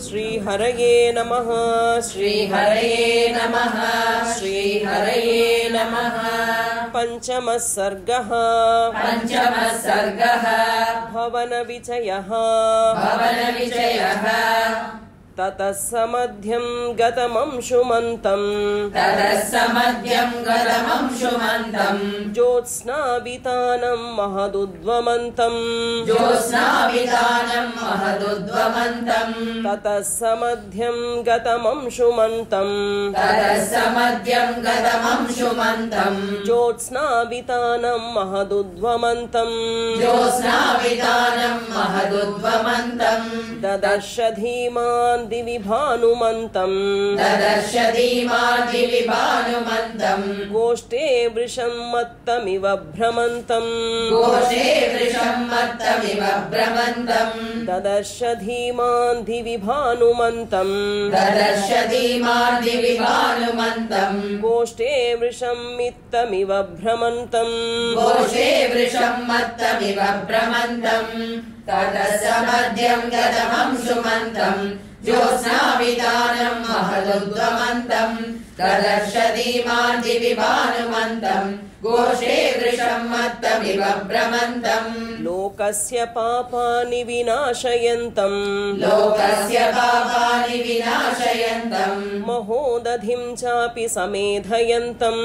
श्रीहरये नमः श्रीहरये नमः श्रीहरये नमः। पंचमः सर्गः भवनविजयः ततः समध्यं गतमंशुमन्तं ज्योत्स्नावितानं महदुद्वमन्तं ततः समध्यं गतमंशुमन्तं ज्योत्स्नावितानं महदुद्वमन्तं ददर्श धीमान् दिवि भानुमन्तं गोष्ठे वृषं मत्तमिव भ्रमन्तं ददर्श धीमान् दिवि भानुमन्तं गोष्ठे वृषं मित्तमिव भ्रमन्तं ततः समध्यं गतमंशुमन्तं ज्योत्स्नावितानं महदुद्वमन्तं ददर्श धीमान् दिवि भानुमन्तं गोष्ठे वृषं मत्तमिव भ्रमन्तं लोकस्य पापानि विनाशयन्तं महोदधिं चापि समेधयन्तं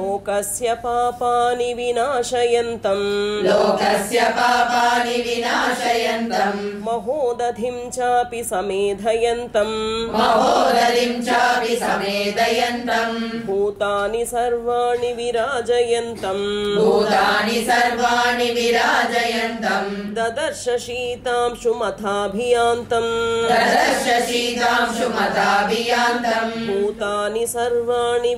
लोकस्य पापानि विनाशयन्तं महोदधिं चापि समेधयन्तं भूतानि सर्वाणि विराजयन्तं ददर्श शीतांशुमथाभियान्तं भूतानि सर्वाणि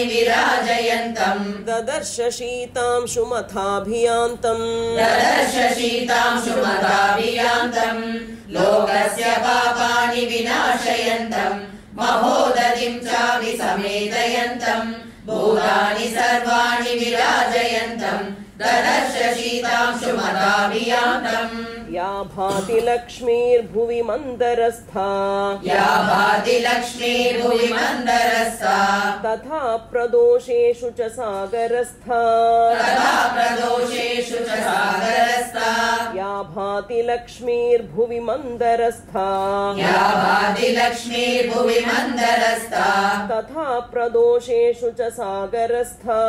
विराजयन्तं ददर्श शीतांशुमथाभियान्तं लोकस्य पापानि विनाशयन्तं महोदधिं चापि समेधयन्तं भूतानि सर्वाणि विराजयन्तं ददर्श शीतांशुमथाभियान्तम् या भाति लक्ष्मीर्भुवि मन्दरस्था तथा प्रदोषेषु च सागरस्था या भाति लक्ष्मीर्भुवि मन्दरस्था तथा प्रदोषेषु च सागरस्था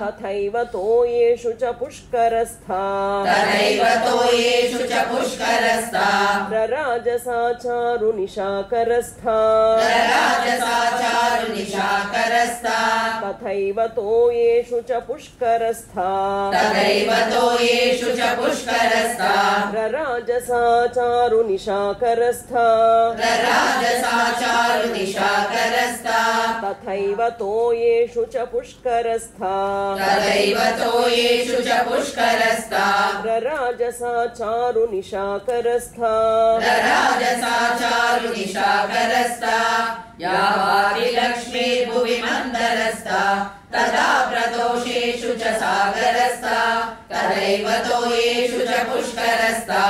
तथैव तोयेषु च पुष्करस्था रराजसा चारुनिशाकरस्था तथैव तोयेषु च पुष्करस्था रराजसा चारुनिशाकरस्था तथैव तोयेषु च पुष्करस्था रराजसा चारुनिशाकरस्था या भाति लक्ष्मीर्भुवि मन्दरस्था तथा प्रदोषेषु च सागरस्था तथैव तोयेषु च पुष्करस्था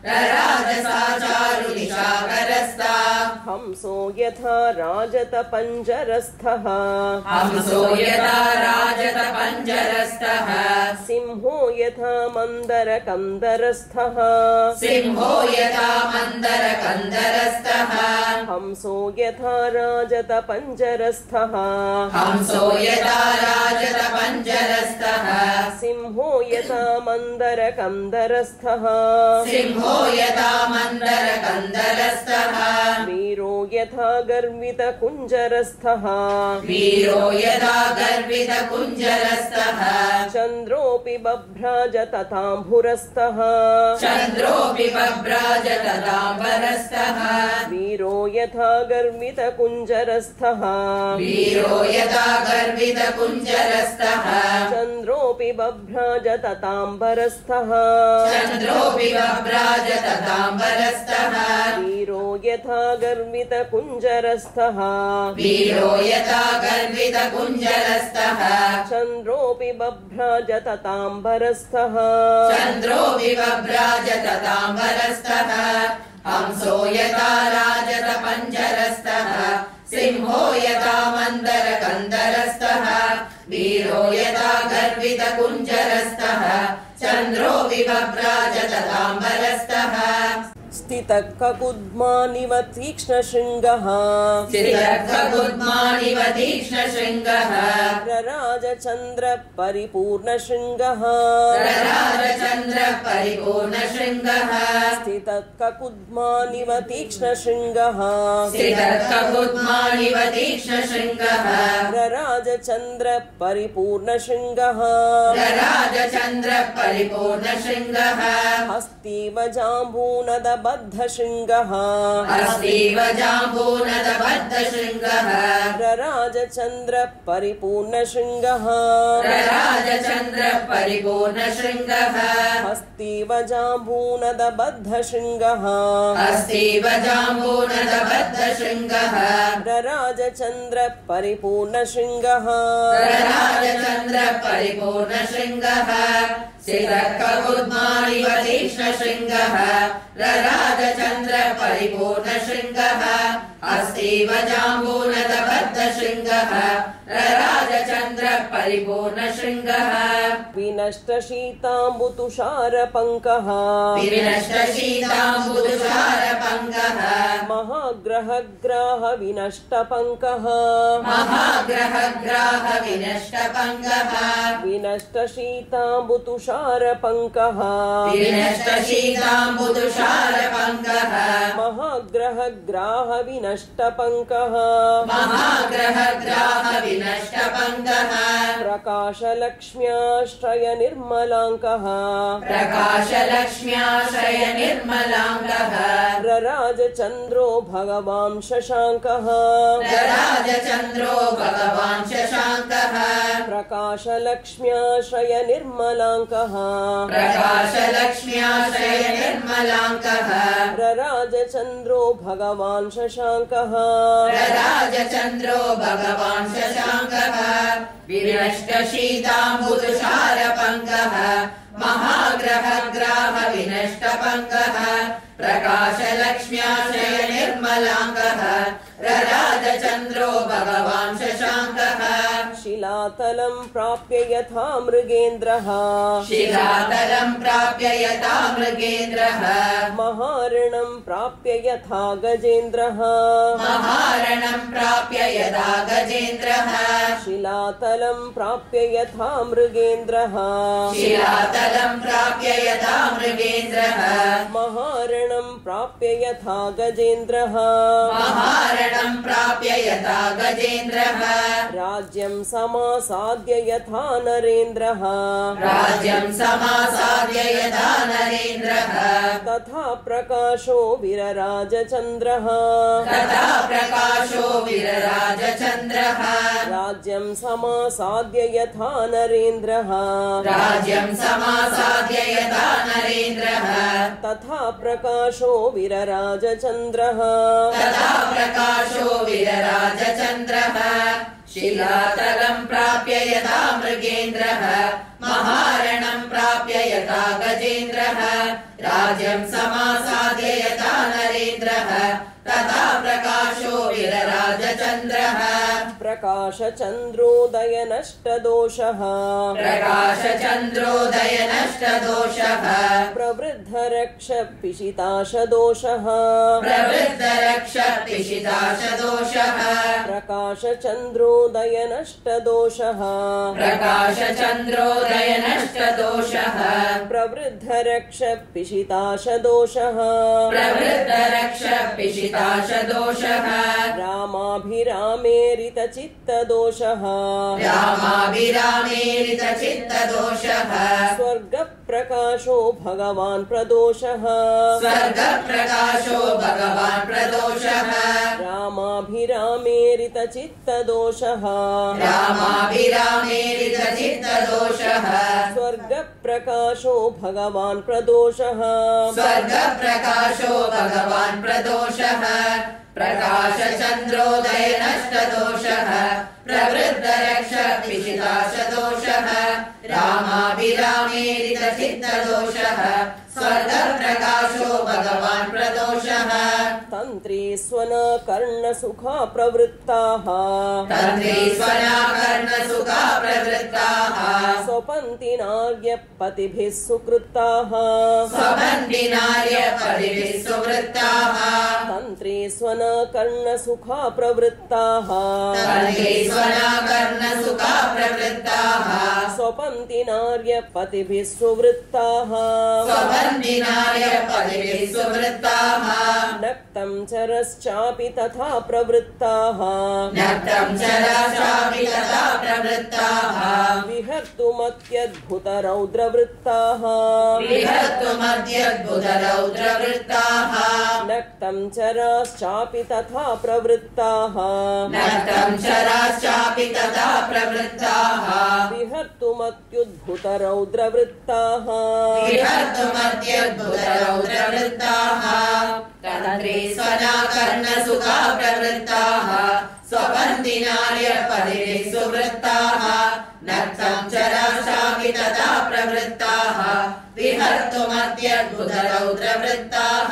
रराजसा चारुनिशाकरस्था हंसो यथा राजत पञ्जरस्थः सिंहो यथा मन्दरकन्दरस्थः हंसो यथा राजत पञ्जरस्थः सिंहो यथा मन्दरकन्दरस्थः वीरो यथा गर्वितकुञ्जरस्थः चन्द्रोऽपि बभ्राज तथाम्भुरस्थः वीरो यथा गर्वितकुञ्जरस्थः चन्द्रोऽपि बभ्राज तथाम्बरस्थः वीरो यथा गर्वितकुञ्जरस्थः चन्द्रोऽपि बभ्राज तताम्बरस्थः चन्द्रोऽपि बभ्राज तताम्बरस्थः हंसो यथा राजत पञ्जरस्थः सिंहो यथा मन्दरकन्दरस्थः वीरो यथा गर्वित कुञ्जरस्थः चन्द्रोऽपि बभ्राज तताम्बरस्थः स्थितः ककुद्मानिव तीक्ष्णशृङ्गः स्थितः तीक्ष्णशृङ्गः रराजचन्द्र परिपूर्णशृङ्गः रराजचन्द्र परिपूर्णशृङ्गः स्थितः ककुद्मानिव तीक्ष्णशृङ्गः स्थितः तीक्ष्णशृङ्गः रराजचन्द्र परिपूर्णशृङ्गः रराजचन्द्र परिपूर्णशृङ्गः हस्तीव जाम्बूनदबद्धशृङ्गः हस्तीव जाम्बूनदबद्धशृङ्गः रराजचन्द्र परिपूर्णशृङ्गः रराजचन्द्र परिपूर्णशृङ्गः हस्तीव जाम्बूनदबद्धशृङ्गः हस्तीव जाम्बूनदबद्धशृङ्गः रराजचन्द्र परिपूर्णशृङ्गः रराजचन्द्र परिपूर्णशृङ्गः स्थितः तीक्ष्णशृङ्गः रराजचन्द्र परिपूर्णशृङ्गः हस्तीव जाम्बूनदबद्धशृङ्गः रराजचन्द्र परिपूर्णशृङ्गः विनष्टशीताम्बुतुषारपङ्कः विनष्टशीताम्बुतुषारपङ्कः महाग्रहग्राह विनष्टपङ्कः महाग्रहग्राह विनष्टपङ्कः विनष्टशीताम्बुतुषारपङ्कः विनष्टशीताम्बुतुषारपङ्कः महाग्रहग्राह विनष्टपङ्कः महाग्रहग्राह विनष्टपङ्कः प्रकाशलक्ष्म्याश्रय निर्मलाङ्कः प्रकाशलक्ष्म्याश्रय निर्मलाङ्कः रराजचन्द्रो भगवान् शशाङ्कः रराजचन्द्रो भगवान् शशाङ्कः प्रकाशलक्ष्म्याश्रय निर्मलाङ्कः प्रकाशलक्ष्म्याश्रय निर्मलाङ्कः रराजचन्द्रो भगवान् शशाङ्कः रराजचन्द्रो भगवान् शशाङ्कः विनष्टशीताम्बुतुषारपङ्कः महाग्रहग्राह विनष्टपङ्कः प्रकाशलक्ष्म्याश्रय निर्मलाङ्कः रराजचन्द्रो भगवान् शशाङ्कः शिलातलं प्राप्य यथा मृगेन्द्रः शिलातलं प्राप्य यथा मृगेन्द्रः महारणं प्राप्य यथा गजेन्द्रः महारणं प्राप्य यथा गजेन्द्रः शिलातलं प्राप्य यथा मृगेन्द्रः शिलातलं प्राप्य यथा मृगेन्द्रः महारणं प्राप्य यथा गजेन्द्रः महारणं प्राप्य यथा गजेन्द्रः राज्यं समासाद्य यथा नरेन्द्रः राज्यं समासाद्य यथा नरेन्द्रः तथा प्रकाशो विरराजचन्द्रः तथा प्रकाशो विरराजचन्द्रः राज्यं समासाद्य यथा नरेन्द्रः राज्यं समासाद्य यथा नरेन्द्रः तथा प्रकाशो विरराजचन्द्रः तथा प्रकाशो विरराजचन्द्रः शिलातलं प्राप्य यथा मृगेन्द्रः महारणं प्राप्य यथा गजेन्द्रः राज्यं समासाद्य यथा नरेन्द्रः तथा प्रकाशो विरराजचन्द्रः प्रकाशचन्द्रोदयनष्टदोषः प्रकाशचन्द्रोदयनष्टदोषः प्रवृद्धरक्षपिशिताशदोषः प्रवृद्धरक्षपिशिताशदोषः प्रकाशचन्द्रोदयनष्टदोषः प्रकाशचन्द्रोदयनष्टदोषः प्रवृद्धरक्षपिशिताशदोषः प्रवृद्धरक्षपिशिताशदोषः रामाभिरामेरितचित्तदोषः रामाभिरामेरितचित्तदोषः स्वर्गप्रकाशो भगवान् प्रदोषः स्वर्गप्रकाशो भगवान् प्रदोषः रामाभिरामेरितचित्तदोषः रामाभिरामेरितचित्तदोषः स्वर्गप्रकाशो भगवान् प्रदोषः स्वर्गप्रकाशो भगवान् प्रदोषः प्रकाशचन्द्रोदय नष्टदोषः प्रवृद्धरक्ष विशिताशदोषः रामाभिरामेरितचित्तदोषः स्वर्गप्रकाशो भगवान् प्रदोषः तन्त्री स्वना कर्णसुखा प्रवृत्ताः तन्त्रीस्वना कर्णसुखा प्रवृत्ताः स्वपन्ति नार्यपतिभिः सुकृताः स्वपन्ति नार्यपतिभिः सुवृत्ताः तन्त्री स्वना कर्णसुखा प्रवृत्ताः तन्त्रीस्वना कर्णसुखा प्रवृत्ताः स्वपन्ति नार्यपतिभिः सुवृत्ताः स्वपन्ति नार्यपतिभिः सुवृत्ताः नक्तं चरश्चापि तथा प्रवृत्ताः नक्तं चराश्चापि तथा प्रवृत्ताः विहर्तुमत्यद्भुतरौद्रवृत्ताः विहर्तुमद्यद्भुतरौद्रवृत्ताः नक्तं चराश्चापि तथा प्रवृत्ताः नक्तं चराश्चापि तथा प्रवृत्ताः विहर्तुमत्युद्भुतरौद्रवृत्ताः विहर्तुमद्यद्भुतरौद्रवृत्ताः तन्त्रीस्वना कर्णसुखा प्रवृत्ताः स्वपन्ति नार्यपतिभिः सुवृत्ताः नक्तं चराश्चापि तथा प्रवृत्ताः विहर्तुमद्यद्भुतरौद्रवृत्ताः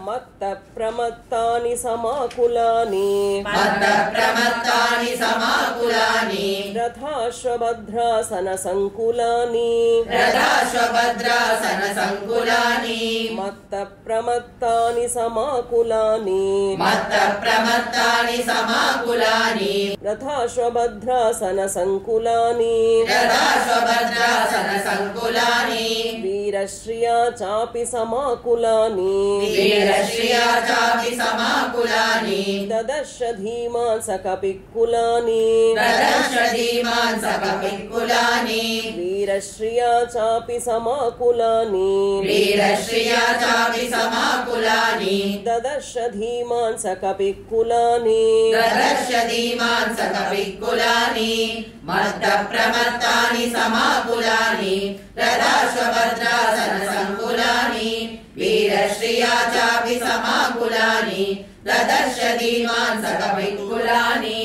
मत्तप्रमत्तानि समाकुलानि मत्तप्रमत्तानि समाकुलानि रथाश्वभद्रासनसङ्कुलानि रथाश्वभद्रासनसङ्कुलानि मत्तप्रमत्तानि समाकुलानि मत्तप्रमत्तानि समाकुलानि रथाश्वभद्रासनसङ्कुलानि रथाश्वभद्रासनसङ्कुलानि वीरश्रिया चापि समाकुलानि वीरश्रिया चापि समाकुलानि ददर्श धीमान् सकपिकुलानि ददर्श धीमान् सकपिकुलानि वीरश्रिया चापि समाकुलानि वीरश्रिया चापि समाकुलानि ददर्श धीमान् सकपिकुलानि ददर्श धीमान् सकपिकुलानि मत्तप्रमत्तानि समाकुलानि रथाश्वभद्रासनसङ्कुलानि वीरश्रिया चापि समाकुलानि ददर्श धीमान् सकपिकुलानि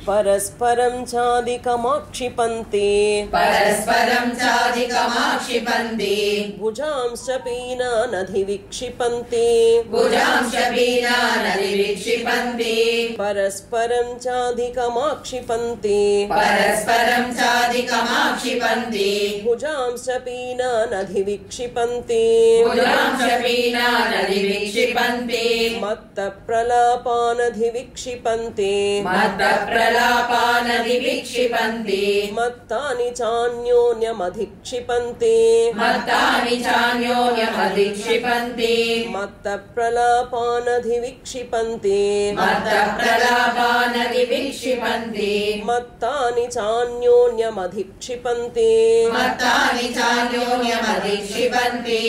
परस्परं चादिकमाक्षिपन्ति परस्परं चाधिकमाक्षिपन्ति भुजांश्च पीनानधिविक्षिपन्ति भुजांश्च पीनानधिविक्षिपन्ति परस्परं चाधिकमाक्षिपन्ति परस्परं चाधिकमाक्षिपन्ति भुजांश्च पीनानधिविक्षिपन्ति भुजांश्च पीनानधिविक्षिपन्ति मत्तप्रलापानधिविक्षिपन्ति मत्तप्रलापानधिविक्षिपन्ति मत्तानि चान्योन्यमधिक्षिपन्ति मत्तानि चान्योन्यमधिक्षिपन्ति मत्तप्रलापानधिविक्षिपन्ति मत्तप्रलापानधिविक्षिपन्ति मत्तानि चान्योन्यमधिक्षिपन्ति मत्तानि चान्योन्यमधिक्षिपन्ति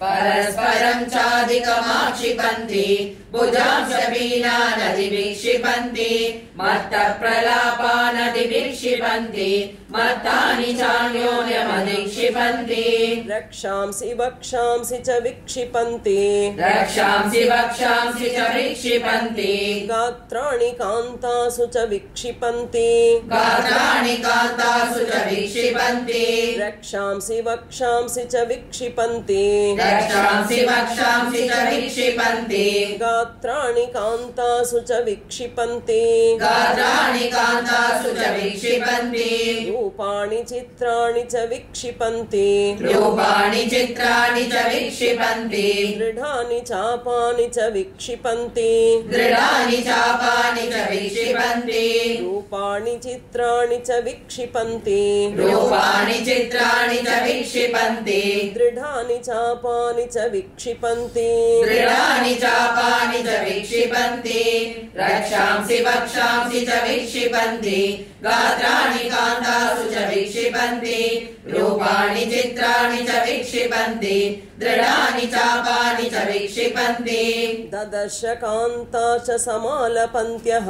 परस्परं चाधिकमाक्षिपन्ति भुजांश्च पीनानधिविक्षिपन्ति मत्तप्रलापानधिविक्षिपन्ति मत्तानि चान्योन्यमधिक्षिपन्ति रक्षांसि वक्षांसि च विक्षिपन्ति रक्षांसि वक्षांसि च विक्षिपन्ति गात्राणि कान्तासु च विक्षिपन्ति गात्राणि कान्तासु च विक्षिपन्ति रक्षांसि वक्षांसि च विक्षिपन्ति रक्षांसि वक्षांसि च विक्षिपन्ति गात्राणि कान्तासु च विक्षिपन्ति गात्राणि कान्तासु च विक्षिपन्ति रूपाणि चित्राणि च विक्षिपन्ति रूपाणि चित्राणि च विक्षिपन्ति दृढानि चापानि च विक्षिपन्ति दृढानि चापानि च विक्षिपन्ति रूपाणि चित्राणि च विक्षिपन्ति रूपाणि चित्राणि च विक्षिपन्ति दृढानि चापानि च विक्षिपन्ति दृढानि चापानि च विक्षिपन्ति रक्षांसि वक्षांसि च विक्षिपन्ति गात्राणि कान्तासु च विक्षिपन्ति विक्षिपन्ति रूपाणि चित्राणि च विक्षिपन्ति दृढानि चापानि च विक्षिपन्ति ददर्श कान्ताश्च समालपन्त्यः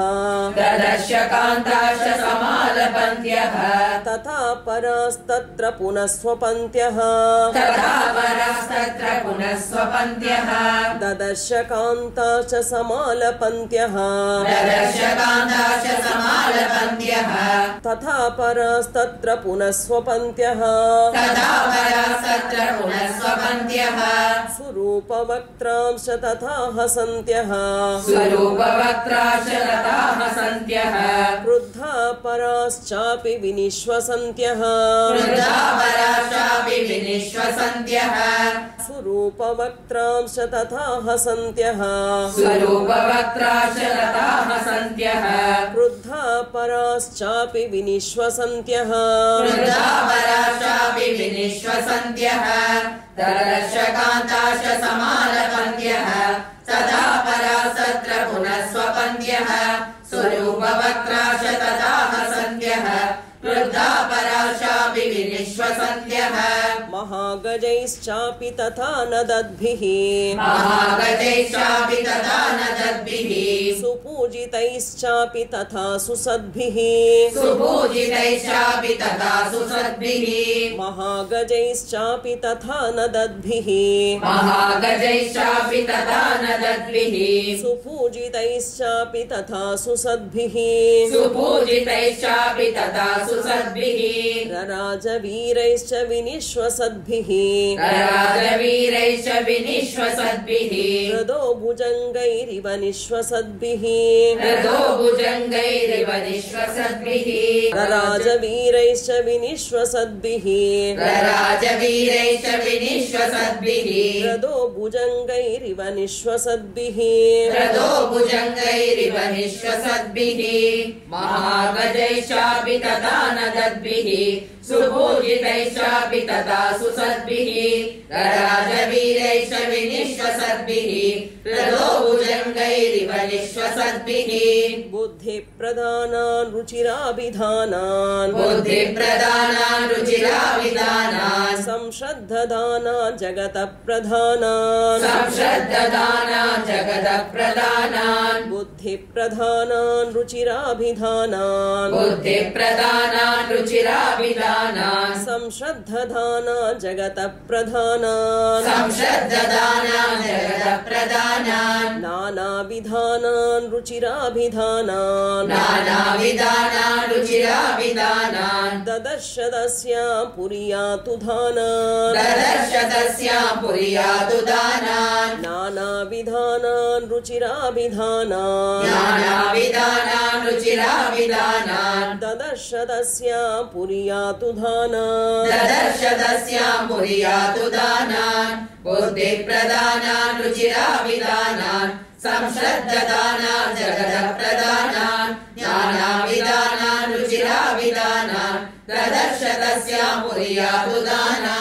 ददर्श कान्ताश्च समालपन्त्यः तथा परास्तत्र पुनः स्वपन्त्यः तथा परास्तत्र पुनः स्वपन्त्यः ददर्श कान्ताश्च समालपन्त्यः ददर्श कान्ताश्च समालपन्त्यः तथा परास्तत्र पुनः स्वपन्त्यः तथा परास्तत्र पुनः स्वपन्त्यः सुरूपवक्त्रांश तथा हसन्त्यः स्वरूपवक्त्राश्च तथा हसन्त्यः क्रुद्धा पराश्चापि विनिश्वसन्त्यः क्रुद्धा पराश्चापि विनिश्वसन्त्यः सुरूपवक्त्रांश तथा हसन्त्यः स्वरूपवक्त्राश्च तथा हसन्त्यः क्रुद्धा पराश्चापि विनिश्वसन्त्यः क्रुद्धा पराश्चापि विनिश्वसन्त्यः ददर्श कान्ताश्च समालपन्त्यः तथा परास्तत्र पुनः स्वपन्त्यः स्वरूपवक्त्राश्च तथा हसन्त्यः क्रुद्धा पराश्चापि विनिश्वसन्त्यः महागजैश्चापि तथा नदद्भिः महागजैश्चापि तथा नदद्भिः सुपूजितैश्चापि तथा सुसद्भिः सुपूजितैश्चापि तथा सुसद्भिः महागजैश्चापि तथा नदद्भिः महागजैश्चापि तथा नदद्भिः सुपूजितैश्चापि तथा सुसद्भिः सुपूजितैश्चापि तथा सुसद्भिः रराजवीरैश्च विनिश्वसद्भिः राजवीरैश्च विनिश्वसद्भिः हृदो भुजङ्गैरिव निश्वसद्भिः हृदो भुजङ्गैरिव निश्वसद्भिः रराजवीरैश्च विनिश्वसद्भिः राजवीरैश्च विनिश्वसद्भिः हृदो भुजङ्गैरिव निश्वसद्भिः हृदो भुजङ्गैरिव निश्वसद्भिः महागजैश्चापि तथा नदद्भिः सुपूजितैश्चापि तथा सुसद्भिः राजवीरैश्च विनिश्वसद्भिः हृदो भुजङ्गैरिव निश्वसद्भिः बुद्धिप्रधानान् रुचिराभिधानान् बुद्धिप्रधानान् रुचिराभिधानान् संश्रद्धदानान् जगतप्रधानान् संश्रद्धदानान् जगतप्रधानान् बुद्धिप्रधानान् रुचिराभिधानान् बुद्धिप्रधानान् रुचिराभिधानान् संश्रद्धदानान् जगतप्रधानान् संश्रद्धदानान् जगतप्रधानान् नानाविधानान् रुचिराभिधानान् नानाविधानान् रुचिराभिधानान् ददर्श तस्यां पुरीयातु दानान् ददर्श तस्यां पुरीयातु दानान् नानाविधानान् रुचिराभिधानान् नानाविधानान् रुचिराभिधानान् ददर्श तस्यां पुरीयातु दानान् ददर्श तस्यां पुरीयातु दानान् बुद्धिप्रधानान् रुचिराभिधानान् संश्रद्धदानान् जगतप्रधानान् ज्ञानाविधानान् रुचिराभिधानान् ददर्श तस्यां पुरीयातु दानान्